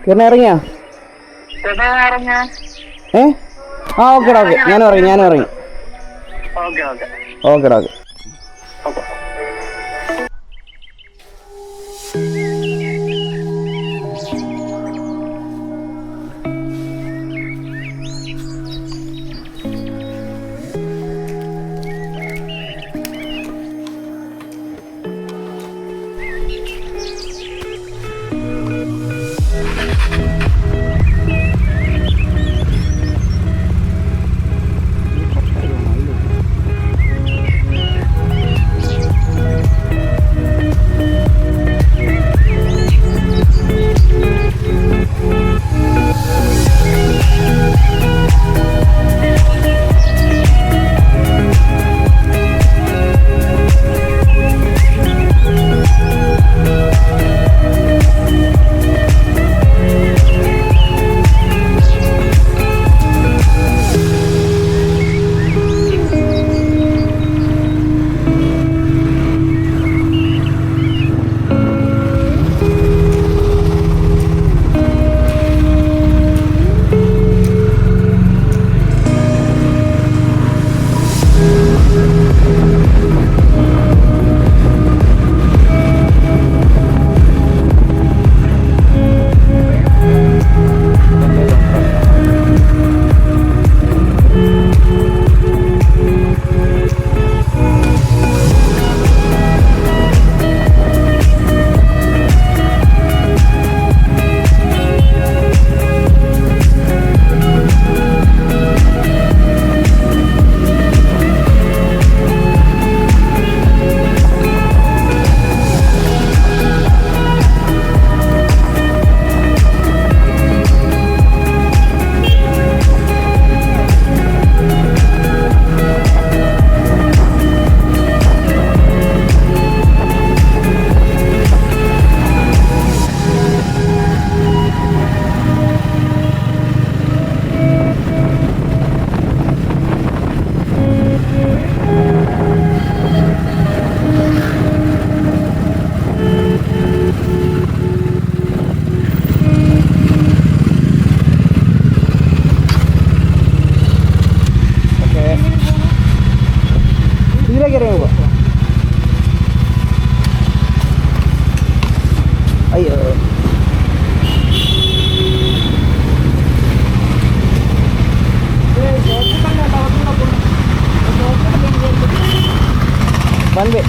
കിരണ ഇറങ്ങിയാ? ആ ഓക്കേടാ ഓക്കെ, ഞാനും ഇറങ്ങി. ഓക്കേടാ ഓക്കെ. അയ്യോ വൺവേ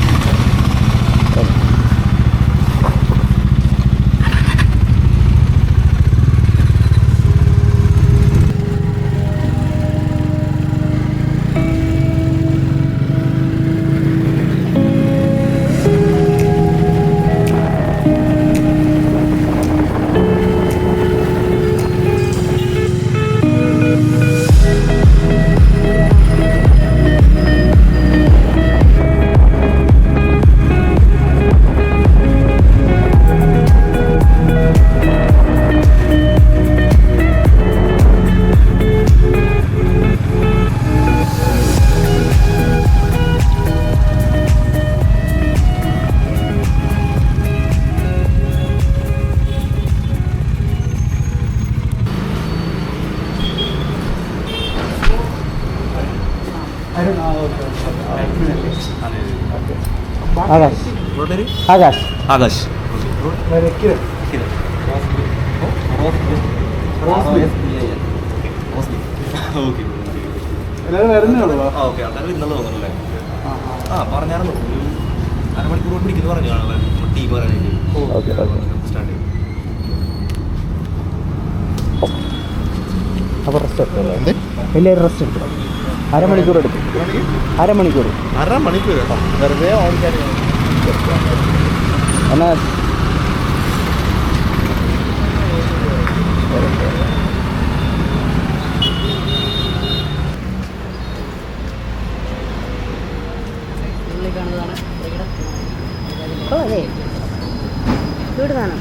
ആകാശ് ആകാശ് പറഞ്ഞായിരുന്നു അരമണിക്കൂർ പിടിക്കുന്നു പറഞ്ഞു ടീം സ്റ്റാർട്ട് ചെയ്യും. അപ്പോൾ റെസ്റ്റ് എടുത്തല്ലേ? എല്ലാവരും റെസ്റ്റ് എടുത്തു. അരമണിക്കൂർ എടുത്തു. അരമണിക്കൂർ വെറുതെ ഓടിക്കാൻ എന്നാ അതെ വീട് കാണാം.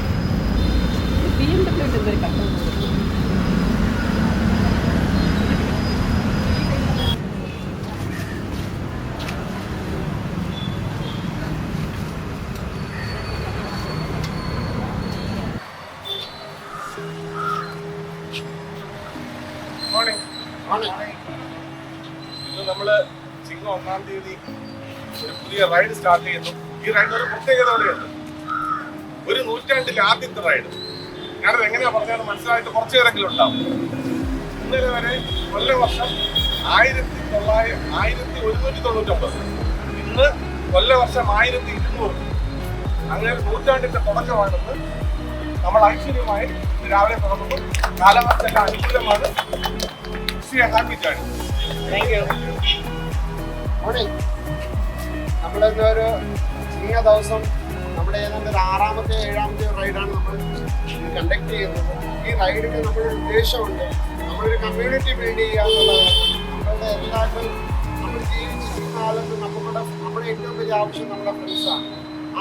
1-ാം തീയതി ഒരു പുതിയ റൈഡ് സ്റ്റാർട്ട് ചെയ്യുന്നു. ഈ റൈഡിന് ഒരു പ്രത്യേകത കൂടെയുണ്ട്. ഒരു നൂറ്റാണ്ടിലെ ആദ്യത്തെ റൈഡ്. ഞാനത് എങ്ങനെയാ പറഞ്ഞത് മനസ്സിലായിട്ട് കുറച്ചു പേരെങ്കിലും ഉണ്ടാവും. ഇന്നലെ വരെ കൊല്ലവർഷം 1199, ഇന്ന് കൊല്ലവർഷം 1200. അങ്ങനെ നൂറ്റാണ്ടിന്റെ തുടക്കമാണെന്ന് നമ്മൾ ഐശ്വര്യമായി രാവിലെ തുറന്നു. കാലാവസ്ഥ അനുകൂലമാണ്. Happy journey. നമ്മളിന്നൊരു ചെറിയ ദിവസം നമ്മുടെ ഏതാണ്ട് ഒരു 6-ാമത്തെ 7-ാമത്തെ റൈഡാണ് നമ്മൾ കണ്ടക്ട് ചെയ്യുന്നത്. ഈ റൈഡിന് നമ്മുടെ ഉദ്ദേശമുണ്ട്, നമ്മളൊരു കമ്മ്യൂണിറ്റി ബിൽഡ് ചെയ്യുക എന്നുള്ളതാണ്. നമ്മളുടെ എല്ലാവരും നമ്മൾ ജീവിച്ചിരിക്കുന്ന കാലത്ത് നമ്മുടെ ഏറ്റവും വലിയ ആവശ്യം നമ്മുടെ ഫ്രണ്ട്സാണ്.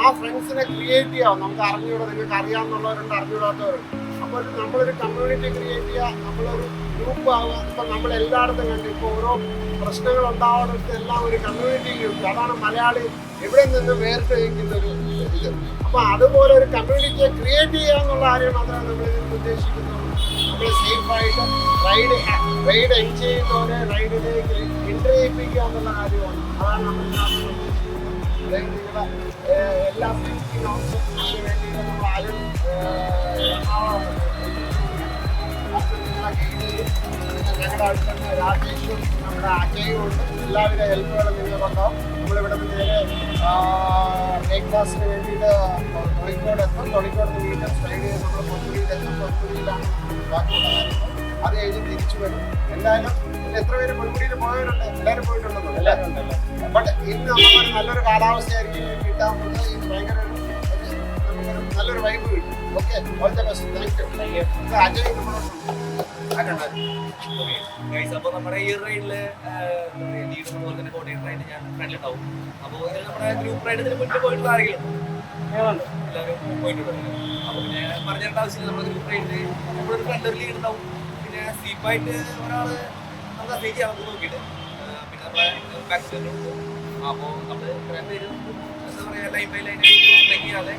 ആ ഫ്രണ്ട്സിനെ ക്രിയേറ്റ് ചെയ്യാം. നമുക്ക് അറിഞ്ഞൂടെ, നിങ്ങൾക്ക് അറിയാമെന്നുള്ളവരുണ്ട്, അറിഞ്ഞൂടാത്തവരുണ്ട്. അപ്പോൾ നമ്മളൊരു കമ്മ്യൂണിറ്റി ക്രിയേറ്റ് ചെയ്യുക, നമ്മളൊരു ഗ്രൂപ്പ് ആവുക. ഇപ്പം നമ്മൾ എല്ലായിടത്തും കണ്ട് ഇപ്പോൾ ഓരോ പ്രശ്നങ്ങൾ ഉണ്ടാവുന്നിടത്ത് എല്ലാം ഒരു കമ്മ്യൂണിറ്റി ഗ്രൂപ്പ്. അതാണ് മലയാളി എവിടെ നിന്ന് വേറിട്ട് വയ്ക്കുന്ന ഒരു ഇത്. അപ്പോൾ അതുപോലെ ഒരു കമ്മ്യൂണിറ്റിയെ ക്രിയേറ്റ് ചെയ്യുക എന്നുള്ള കാര്യം മാത്രമേ നമ്മൾ ഇതിന് ഉദ്ദേശിക്കുന്നുള്ളൂ. നമ്മൾ സേഫായിട്ട് റൈഡ് എൻജോയ് ചെയ്യുന്നവരെ റൈഡിലേക്ക് എൻട്രി ചെയ്യിപ്പിക്കുക എന്നുള്ള കാര്യമാണ്. അതാണ് നമ്മൾ എല്ലാ സേഫ്റ്റി നോട്ട്സും അതിന് വേണ്ടിയിട്ട് നമ്മൾ ആരും ഞങ്ങളുടെ അടുത്തുള്ള രാജേഷും നമ്മുടെ അജയും ഉണ്ട്. എല്ലാവിധ ഹെൽപ്പുകളും നിങ്ങൾക്കുണ്ടാവും. നമ്മളിവിടെ നിന്ന് നേരെ ബ്രേക്ക്ഫാസ്റ്റിന് വേണ്ടിയിട്ട് കോഴിക്കോട് എത്തും. കോഴിക്കോട് നിന്ന് വീണ്ടും സ്ട്രൈഡ് ചെയ്ത് നമ്മൾ പൊന്മുടിയിലെത്തും. പൊന്മുടിയിലാണ് ബാക്കിയുള്ള കാര്യങ്ങൾ. അത് കഴിഞ്ഞ് തിരിച്ചു വരും. എന്തായാലും എത്ര പേര് പൊന്മുടിയിൽ പോയവരുണ്ട്? എല്ലാവരും പോയിട്ടുണ്ടെന്നോ? എല്ലാവരും ഉണ്ടല്ലോ. ബട്ട് ഇന്ന് നമുക്കൊരു നല്ലൊരു കാലാവസ്ഥയായിരിക്കും കിട്ടാൻ പോകുന്നത്. ഇത് ഭയങ്കര നമുക്കൊരു നല്ലൊരു വൈബ് കിട്ടും. Okay, all the best. Thank you. Ajay നമ്മളോട് അപ്പോൾ നമ്മുടെ ഈ റൈഡില് ലീഡ് അതുപോലെ തന്നെ കോർഡിനേറ്റർ ആയിട്ട് ഞാൻ ഫ്രണ്ടിലുണ്ടാവും. അപ്പോൾ നമ്മുടെ ഗ്രൂപ്പ് റൈഡ് ഇതിന് മുന്നിൽ പോയിട്ടുള്ള ആരെങ്കിലും എല്ലാവരും പോയിട്ടുണ്ട്. അപ്പോൾ പിന്നെ പറഞ്ഞിട്ട് ആവശ്യമില്ല. നമ്മുടെ ഗ്രൂപ്പ് റൈഡിൽ നമ്മളൊരു ഫ്രണ്ട് ഒരു ലീഡ് ഉണ്ടാവും. പിന്നെ സീപ്പായിട്ട് ഒരാൾ നമുക്ക് അസേജ് ചെയ്യാൻ നമുക്ക് നോക്കിയിട്ട് പിന്നെ നമ്മുടെ ബാക്സിലുണ്ട്. അപ്പോൾ നമ്മൾ ഇത്രയും പേര് എന്താ പറയുക ലൈൻ ബൈ ലൈൻ ബ്രേക്ക് ചെയ്യാതെ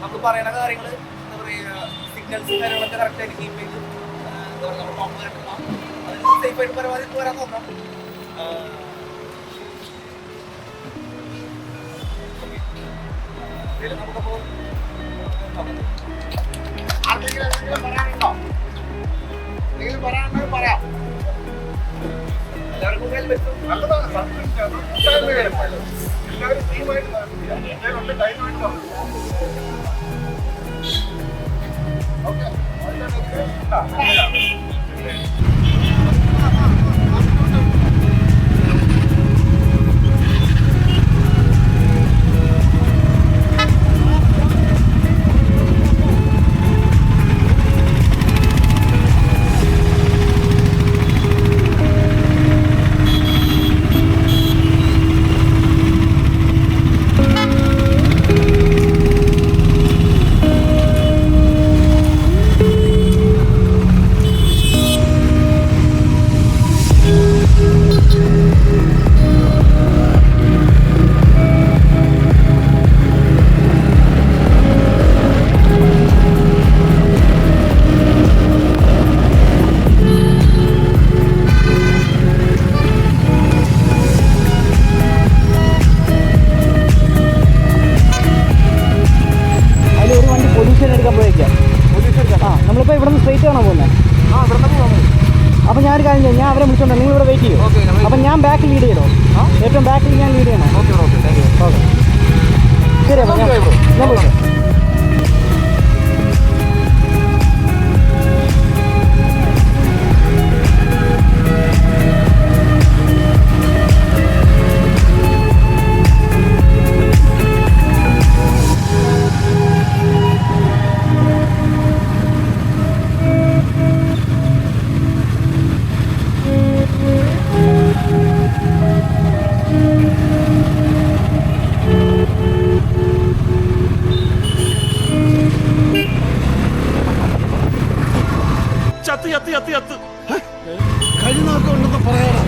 നമ്മൾ പറയുന്ന കാര്യങ്ങൾ എന്താ പറയുക സിഗ്നൽസും കാര്യങ്ങളൊക്കെ കറക്റ്റായിട്ട് കീപ്പ് ചെയ്ത് എന്താ പറയുക നമ്മൾ ടോപ്പ് കണ്ടിട്ടുള്ള അതിന് സേഫായിട്ട് പരമാവധി വരാൻ നോക്കാം. ഇതിൽ നമുക്കപ്പോൾ ആർക്കെങ്കിലും പറയാനുണ്ടോ? എന്തെങ്കിലും പറയാനുണ്ടോ? പറയാം. എല്ലാവർക്കും ഹെൽമെറ്റും നല്ലതാണ്. എല്ലാവരും ടീമായിട്ട് ടൈമായിട്ട് ഓക്കെ. നമ്മളിപ്പോൾ ഇവിടെ നിന്ന് സ്ട്രൈറ്റ് ആണോ പോകുന്നത്? അപ്പോൾ ഞാനൊരു കാര്യം ചെയ്യാം, ഞാൻ അവരെ വിളിച്ചോണ്ട് നിങ്ങൾ ഇവിടെ വെയിറ്റ് ചെയ്യും. അപ്പം ഞാൻ ബാക്കിൽ ലീഡ് ചെയ്തോ? ഏറ്റവും ബാക്കിൽ ഞാൻ ലീഡ് ചെയ്യണം. ഓക്കെ ശരി. അപ്പോൾ ഞാൻ പോയിട്ട് കഴിനാക്കം ഉണ്ടെന്ന് പറയാടാ.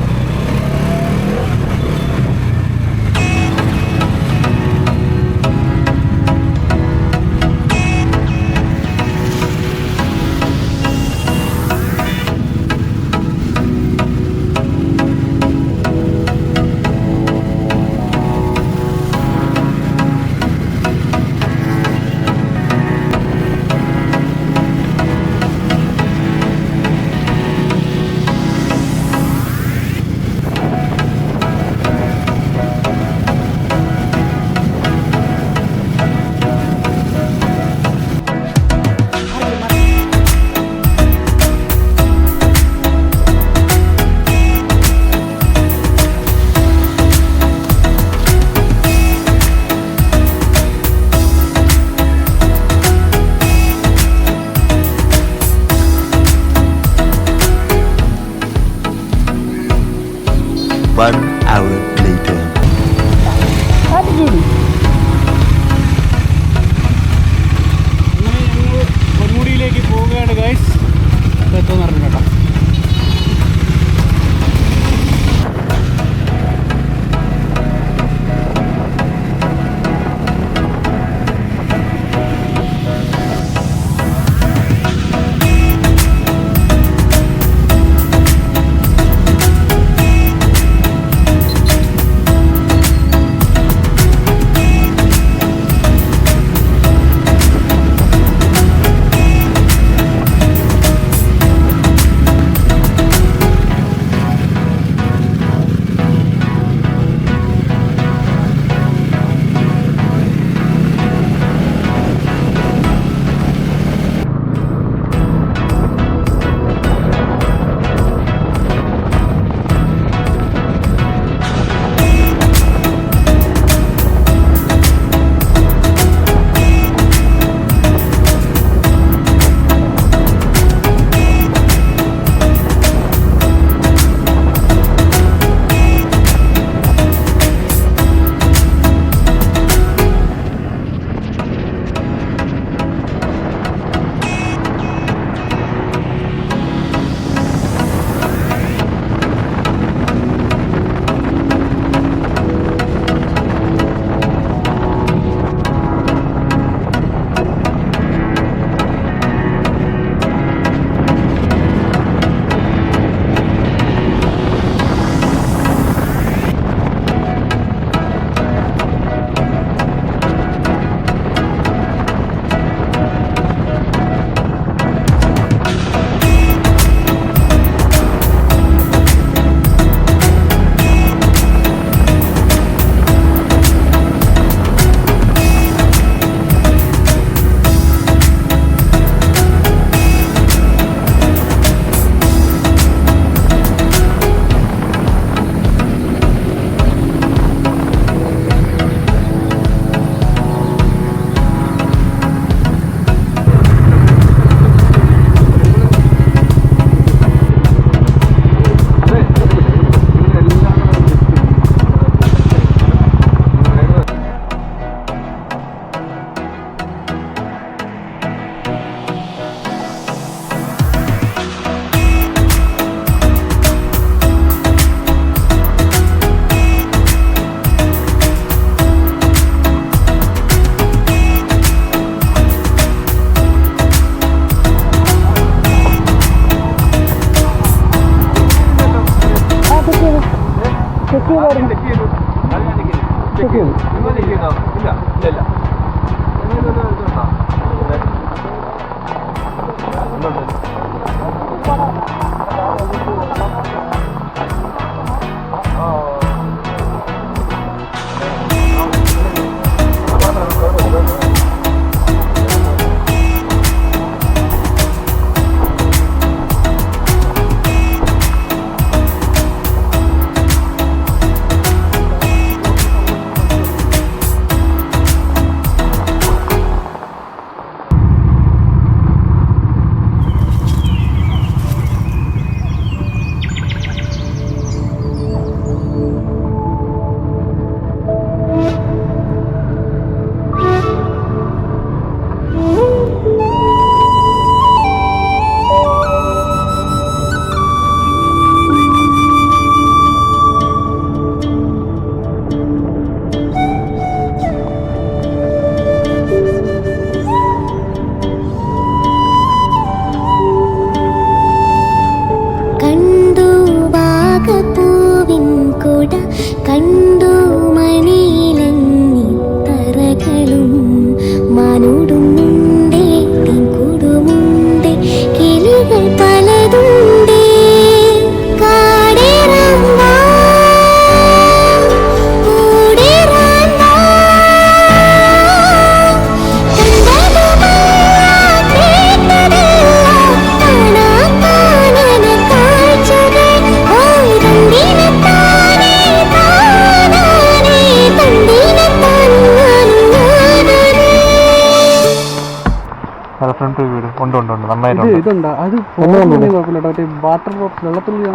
ചെക്ക് ചെയ്തു.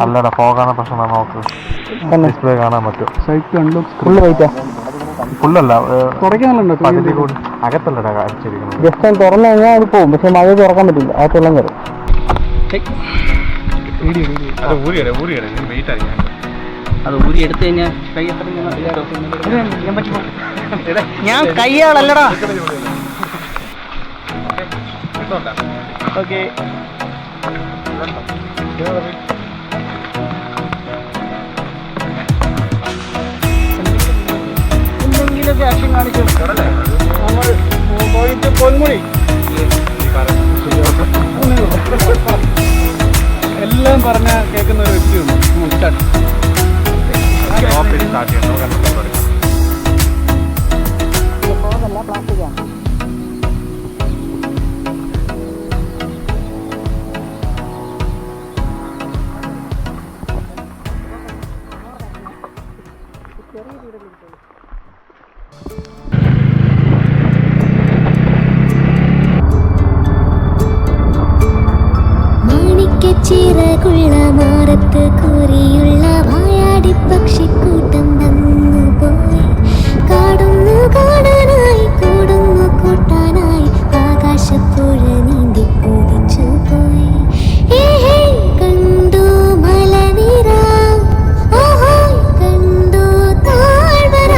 അല്ലടാ പോകാൻ പ്രശ്നം നോക്ക് ഡിസ്പ്ലേ കാണാൻ പറ്റും. ഫുള്ളല്ല പകുതി കൂടി അകത്തല്ലടാ അടിച്ചിരിക്കുന്നത്. ജസ്റ്റ് അത് തുറന്നു കഴിഞ്ഞാൽ അത് പോകും, പക്ഷെ മഴ തുറക്കാൻ പറ്റില്ല, ആ വെള്ളം കയറും. അത് ഊരി എടുത്തു കഴിഞ്ഞാൽ കൈ എത്ര ഞാൻ കയ്യാളല്ലടാ. ഓക്കെ എന്തെങ്കിലുമൊക്കെ ആക്ഷൻ കാണിച്ചു നമ്മൾ പോയിട്ട് പൊന്മുടി എല്ലാം പറഞ്ഞ കേൾക്കുന്ന ഒരു വ്യക്തിയുണ്ട്. പ്ലാസ്റ്റിക്കാണ്. ചിറകുള്ള മാറത്ത് കൂറിയുള്ള വായാടി പക്ഷിക്കൂട്ടം വന്നു പോയി. കാടുന്നു കാണാനായി കൂടുന്നു കൂട്ടാനായി ആകാശപ്പുഴ നീന്തി കുതിച്ചു പോയി. കണ്ടു മലനിര, ഓഹോ കണ്ടു താഴ്വര,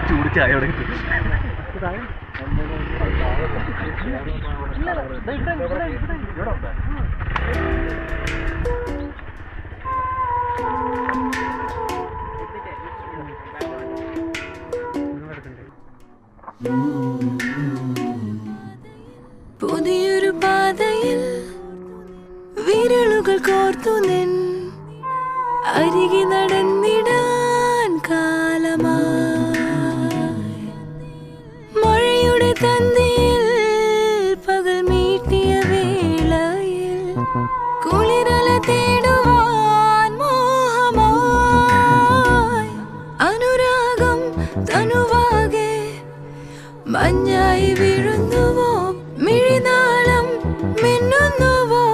ചൂടിച്ചായോടെ പുതിയൊരു പാതയിൽ വിരലുകൾ കോർത്തു നിൻ അരികെ നടന്നിടാൻ കാലമായി. മഴയുടെ തന്തിയിൽ പകൽ മീട്ടിയ വേളയിൽ കുളിരല തേടുവാൻ മോഹമായി. അനുരാഗം തനുവാകെ മഞ്ഞായി വീഴുന്നുവോ, മിഴിനാളം മിന്നുന്നുവോ.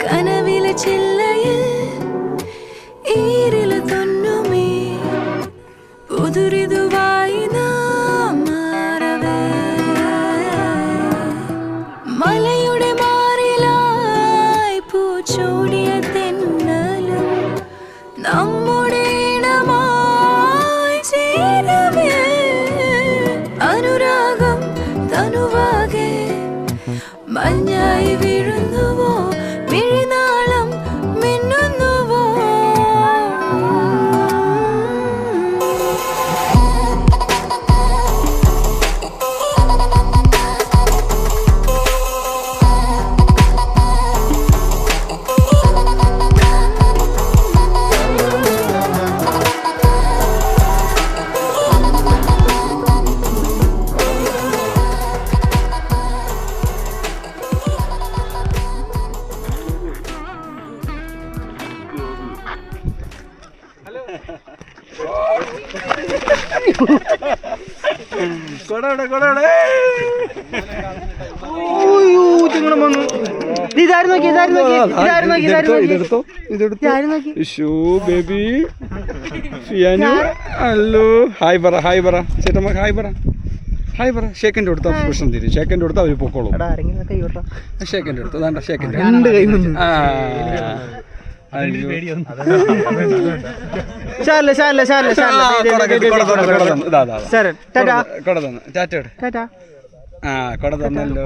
കനവിലെ ചില്ലയിൽ ഈരില തൊന്നുമേ പുതുരിതുവായി നാം മാറവേ മലയുടെ മാറിലായി പൂച്ചൂടിയ തെന്നലും നമ്മുടെ ഇണമായി ചേരവേ അനുരാഗം തനുവാകെ മഞ്ഞായി വീഴുന്നുവോ മിഴിനാളം മിന്നുന്നുവോ ഹലോ ഹായ് പറ ഹായ് പറ ചേട്ടമ്മ ഹായ് പറ ഹായ് പറ ഷേക്കൻ്റെ കൊടുത്താൽ പ്രശ്നം തീരും ഷേക്കൻ്റെ കൊടുത്താൽ അവർ പൊക്കോളും ഷേക്കൻ്റെ കൊടുത്തു വേണ്ട ഷേക്കൻ്റെ ആ കൊട തന്നല്ലോ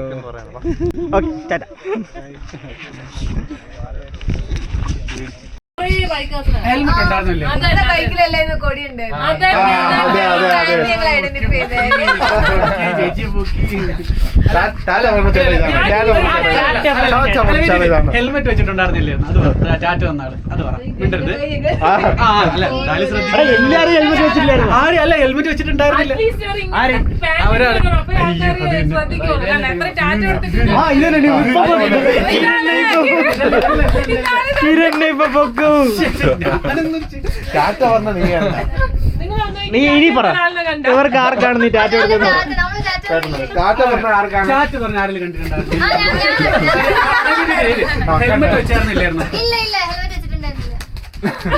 ഹെൽമെറ്റ് ഉണ്ടായിരുന്നില്ലേ ഹെൽമെറ്റ് വെച്ചിട്ടുണ്ടായിരുന്നില്ലേ അത് ചാറ്റ് വന്നാള് അത് പറ മിണ്ടരുത് അല്ല ഹെൽമെറ്റ് വെച്ചിട്ടുണ്ടായിരുന്നില്ല ഒരാള് നീ ഇനി പറ ഇവർക്ക് ആർക്കാണ് നീ ടാറ്റ കൊടുക്കുന്നത്? ചാറ്റ് പറഞ്ഞ ആരെങ്കിലും കണ്ടിട്ടുണ്ടായിരുന്നു ഹെൽമെറ്റ് വെച്ചായിരുന്നില്ലായിരുന്നു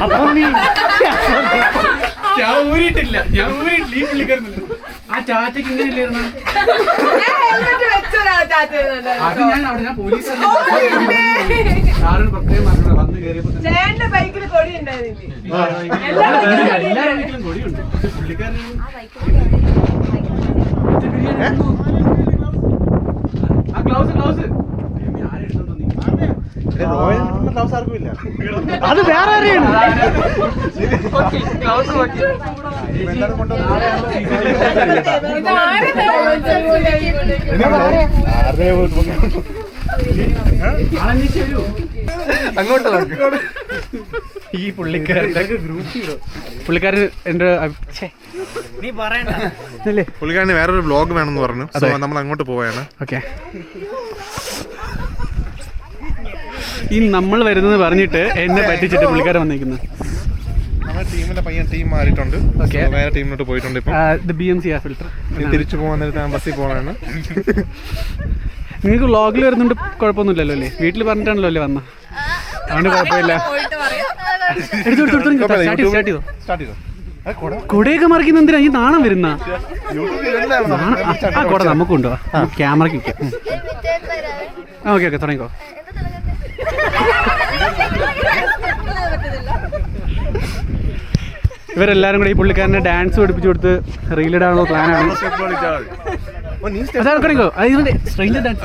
അപ്പൊ നീ ഞാൻ ഊരിയിട്ടില്ല ഈ പുള്ളിക്കാരനില്ല ആ ചാറ്റയ്ക്ക് ഇങ്ങനെ ഇല്ലായിരുന്നു അത് ഞാൻ പോലീസ് സാറിന് പ്രത്യേകം പറഞ്ഞത് വന്ന് കയറിയപ്പോ എല്ലാവരുടെ വീട്ടിലും കൊടിയുണ്ട് പുള്ളിക്കാരൻ ആ ഗ്ലൗസ് അത് വേറെ ആരെയാണ്? ഈ പുള്ളിക്കാരൻ എന്റെ നീ പറയണ്ട. പുള്ളിക്കാരന് വേറൊരു വ്ലോഗ് വേണമെന്ന് പറഞ്ഞു. സോ നമ്മൾ അങ്ങോട്ട് പോവാണ്. ഓക്കെ ഈ നമ്മൾ വരുന്നത് പറഞ്ഞിട്ട് എന്നെ പറ്റിച്ചിട്ട് പുള്ളിക്കാരൻ വന്നിരിക്കുന്നു. നമ്മുടെ ടീമിന്റെ പയ്യൻ ടീം മാറിയിട്ടുണ്ട്. വേറെ ടീമിലോട്ട് പോയിട്ടുണ്ട്. ഇപ്പൊ BMC ഫിൽറ്റർ തിരിച്ചു പോകാൻ നേരത്തെ ബസ്സിൽ പോകാനാണ്. നിങ്ങൾക്ക് വ്ളോഗിൽ വരുന്നുണ്ട് കുഴപ്പമൊന്നുമില്ലല്ലോ അല്ലേ? വീട്ടിൽ പറഞ്ഞിട്ടാണല്ലോ അല്ലേ വന്ന, അതുകൊണ്ട് കുഴപ്പമില്ല. കൊടയൊക്കെ മറിക്കുന്ന എന്തിനാ ഈ നാണം വരുന്ന? ആ കൊട നമുക്കുണ്ടോ? ക്യാമറയ്ക്ക് വയ്ക്കാം. ഓക്കെ തുടങ്ങിക്കോ. ഇവരെല്ലാരും കൂടെ ഈ പുള്ളിക്കാരനെ ഡാൻസ് പഠിപ്പിച്ചു കൊടുത്ത് റീലിടാനുള്ള പ്ലാനാണ്. അതാർക്കറിയോ? സ്ട്രെയിഞ്ചർ ഡാൻസ്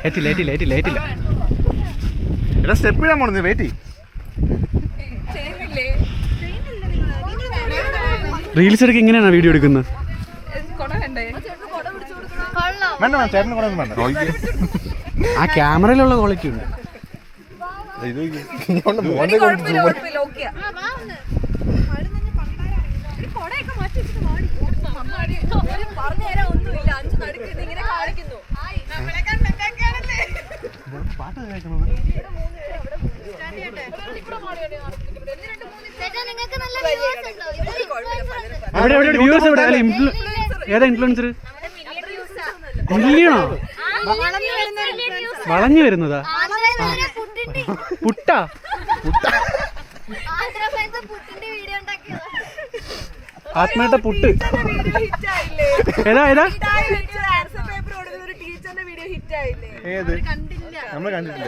ഏറ്റില്ല. സ്റ്റെപ്പ് ഇടാൻ പോണു. വെയിറ്റ് റീൽസ് എടുക്കുക എങ്ങനെയാണ് വീഡിയോ എടുക്കുന്നത്? ആ ക്യാമറയിലുള്ള ക്വാളിറ്റി ഉണ്ട്. ഏതാ ഇൻഫ്ലുവൻസർ? ഇല്ലണോ? വളഞ്ഞു വരുന്നതാ? പുട്ടാ? ആത്മേട്ട പുട്ട്. ഏതാ ഏതാ?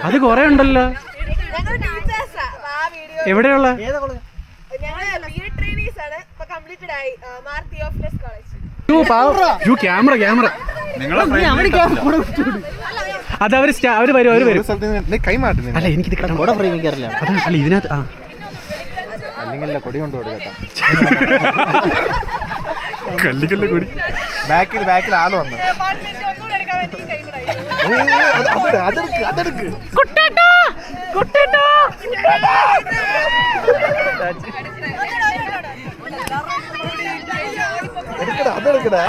അത് കൊറേ ഉണ്ടല്ലോ. എവിടെയുള്ള? ക്യാമറ ക്യാമറ അത് അവര് വരും. അല്ല എനിക്കിത് പ്രേമിക്കാറില്ല. അല്ല ഇതിനകത്ത് അല്ലെങ്കിൽ കൊടി കൊണ്ട് കൊടുക്കാം. കല്ലിക്കല്ല കൊടി. ബാക്കിൽ ആള് വന്നു.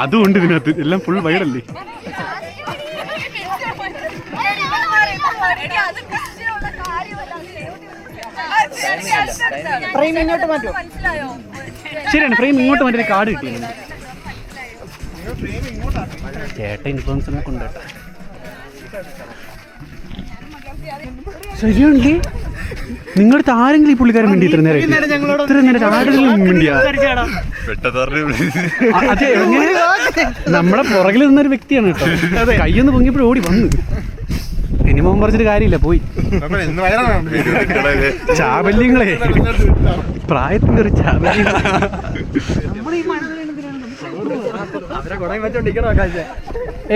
അതുകൊണ്ട് ഇതിനകത്ത് എല്ലാം ഫുൾ വൈഡല്ലേ. ഫ്രെയിം ഇങ്ങോട്ട് മാറ്റുമോ? ശരിയാണ്, ഫ്രെയിം ഇങ്ങോട്ട് മാറ്റി കാർഡ് കിട്ടിയിരുന്നു. ചേട്ടൻ ഇൻഫ്ലുവൻസറിനെ കൊണ്ടുപോട്ടെ. ശരിയാണല്ലേ, നിങ്ങളുടെ ആരെങ്കിലും ഈ പുള്ളിക്കാരൻ വേണ്ടി ഇത്ര നേരം ആരെങ്കിലും മിണ്ടിയാ? അതെ, നമ്മളെ പുറകിൽ നിന്നൊരു വ്യക്തിയാണ് കേട്ടോ. കയ്യൊന്ന് പൊങ്ങിയപ്പോഴും ഓടി വന്നു. മിനിമം പറഞ്ഞിട്ട് കാര്യമില്ല, പോയി. ചാബല്യങ്ങളെ, പ്രായത്തിന്റെ ഒരു ചാബല്യം.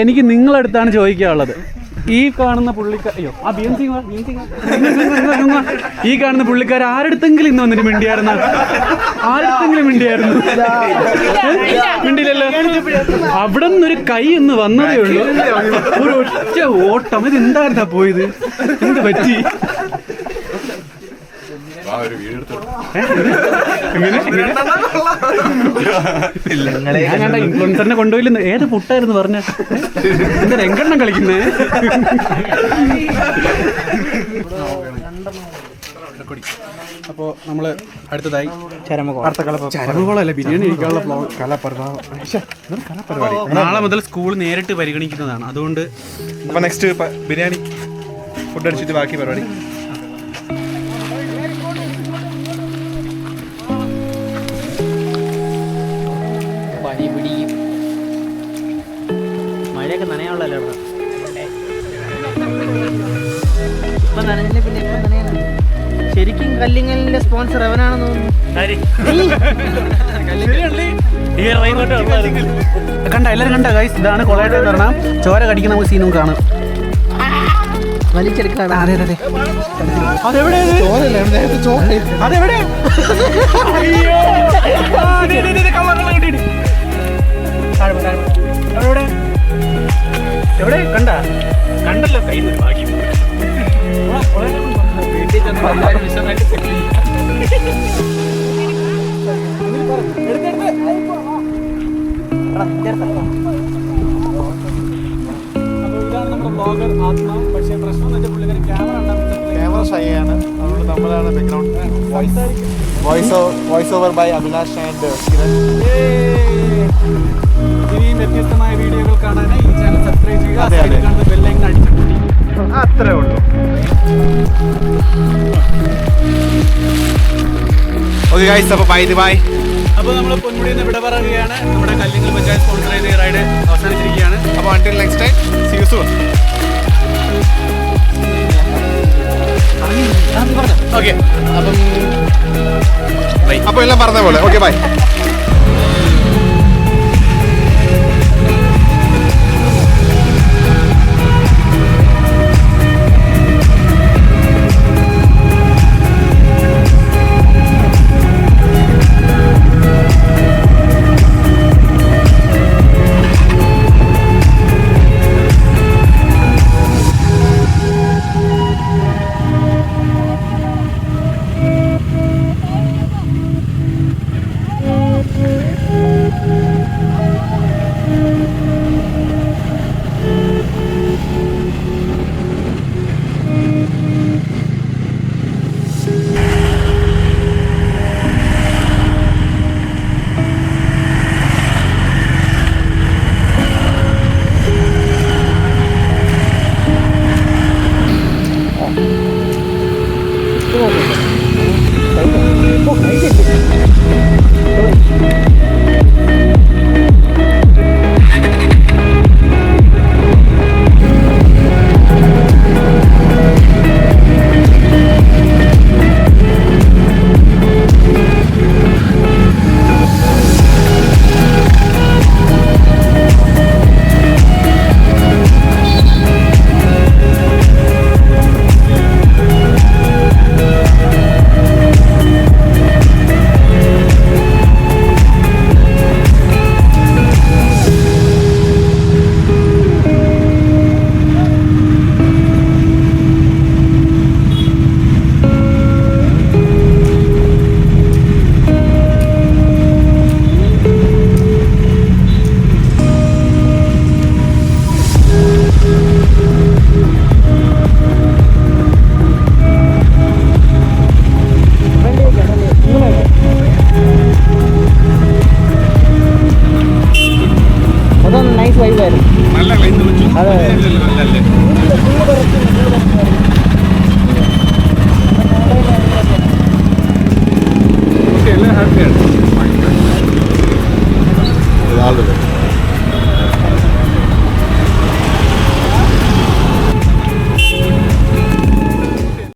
എനിക്ക് നിങ്ങളടുത്താണ് ചോദിക്കാനുള്ളത്. ഈ കാണുന്ന പുള്ളിക്കാർ, അയ്യോ ആ ഈ കാണുന്ന പുള്ളിക്കാർ ആരടുത്തെങ്കിലും ഇന്ന് വന്നിട്ട് മിണ്ടിയായിരുന്നു? ആരടുത്തെങ്കിലും മിണ്ടിയായിരുന്നു? മിണ്ടില്ലല്ലോ. അവിടെ നിന്നൊരു കൈ ഒന്ന് വന്നതേ ഉള്ളൂ, ഒരു ഒറ്റ ഓട്ടം. ഇത് എന്തായിരുന്നാ പോയത്? എന്ത് പറ്റി? ഇൻഫ്ലുവൻസറിനെ കൊണ്ടുപോയില്ലെന്ന്. ഏത് പുട്ടായിരുന്നു പറഞ്ഞ? എന്താ രംഗണ്ണം കളിക്കുന്നേ? അപ്പോൾ നമ്മൾ അടുത്തതായി ചരമകോളല്ല, ബിരിയാണി കഴിക്കാനുള്ള കലാപരിപാടി നാളെ മുതൽ സ്കൂൾ നേരിട്ട് പരിഗണിക്കുന്നതാണ്. അതുകൊണ്ട് അപ്പോൾ നെക്സ്റ്റ് ബിരിയാണി ഫുഡ് അടിച്ചിട്ട് ബാക്കി പരിപാടി. മഴയൊക്കെ നനയാനുള്ളല്ലോ. ഇപ്പൊ നനഞ്ഞില്ല, പിന്നെ ഇപ്പൊ നനയാനാണ്. ശരിക്കും കല്ലിങ്ങലിന്റെ സ്പോൺസർ എവനാണെന്ന് തോന്നുന്നു. കണ്ട എല്ലാവരും കണ്ട ഗൈസ്, ഇതാണ് കൊളായിട്ട് പറഞ്ഞാൽ ചോര കടിക്കുന്ന നമുക്ക് സീനും കാണാം. വലിച്ചെടുക്കാണ്. അതെ അതെ, അതെവിടെ? അതെവിടെ? എവിടെ കണ്ട? കണ്ടല്ലോ, കൈ ഭാഗ്യം. വീട്ടിൽ ചെന്ന് എല്ലാവരും വിശദമായിട്ട് ഇതാണ് നമ്മുടെ ബ്ലോഗർ ആത്മ. പക്ഷേ പ്രശ്നം എന്ന് വെച്ചാൽ പുള്ളിക്കാരൻ ക്യാമറ ഷൈയാണ്. അതുകൊണ്ട് നമ്മളാണ് background voice over by Abhilash and Kiran. ഇനിയും വ്യത്യസ്തമായ വീഡിയോകൾ കാണാനായി ഈ ചാനൽ സബ്സ്ക്രൈബ് ചെയ്യുക. ബെല്ലൈക്കൺ അടിച്ചിട്ടുണ്ട്. അത്രേ ഉള്ളൂ. ഓക്കെ ഗൈസ്, അപ്പോൾ ബൈ. അപ്പോൾ നമ്മൾ പൊന്മുടിയിൽ നിന്ന് വിട പറയുകയാണ്. നമ്മുടെ കല്ലിങ്ങൽ പഞ്ചായത്ത് സ്പോൺസർ ചെയ്ത റൈഡ് അവസാനിച്ചിരിക്കുകയാണ്. അപ്പോൾ until next time, see you soon. Okay, അപ്പോൾ എല്ലാം പറഞ്ഞ പോലെ ഓക്കെ ബൈ. ചാനലിൽ